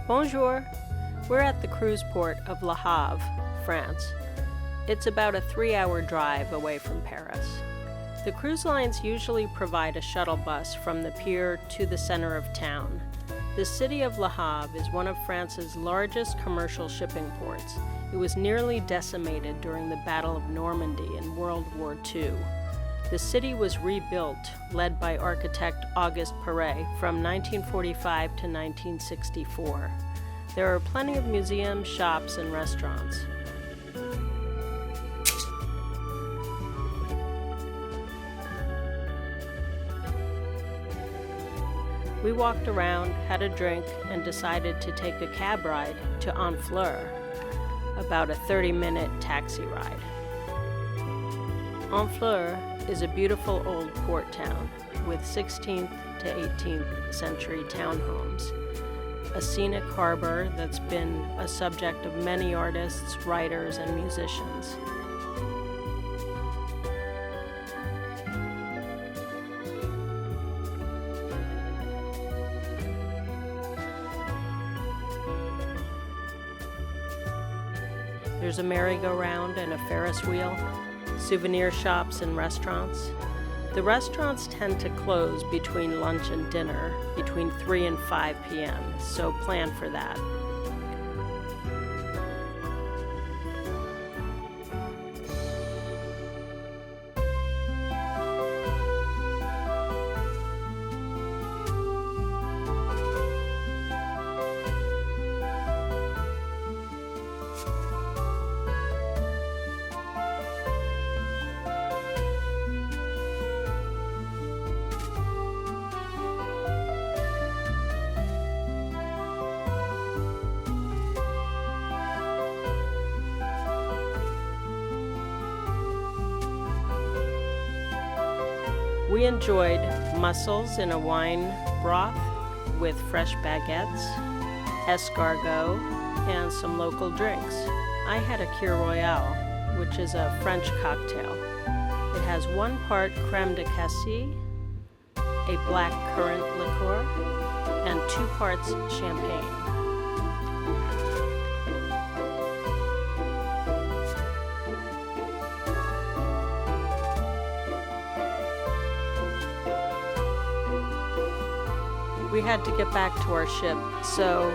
Bonjour! We're at the cruise port of Le Havre, France. It's about a 3-hour drive away from Paris. The cruise lines usually provide a shuttle bus from the pier to the center of town. The city of Le Havre is one of France's largest commercial shipping ports. It was nearly decimated during the Battle of Normandy in World War II. The city was rebuilt, led by architect Auguste Perret, from 1945 to 1964. There are plenty of museums, shops, and restaurants. We walked around, had a drink, and decided to take a cab ride to Honfleur, about a 30-minute taxi ride. Honfleur is a beautiful old port town with 16th to 18th century townhomes, a scenic harbor that's been a subject of many artists, writers, and musicians. There's a merry-go-round and a Ferris wheel, souvenir shops and restaurants. The restaurants tend to close between lunch and dinner between 3 and 5 p.m., so plan for that. We enjoyed mussels in a wine broth with fresh baguettes, escargot, and some local drinks. I had a Kir Royale, which is a French cocktail. It has 1 part crème de cassis, a black currant liqueur, and 2 parts champagne. We had to get back to our ship, so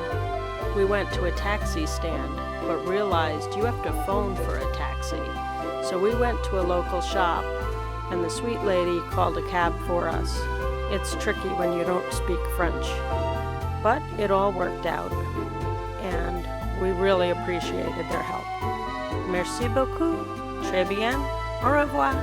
we went to a taxi stand, but realized you have to phone for a taxi. So we went to a local shop, and the sweet lady called a cab for us. It's tricky when you don't speak French, but it all worked out, and we really appreciated their help. Merci beaucoup, très bien, au revoir.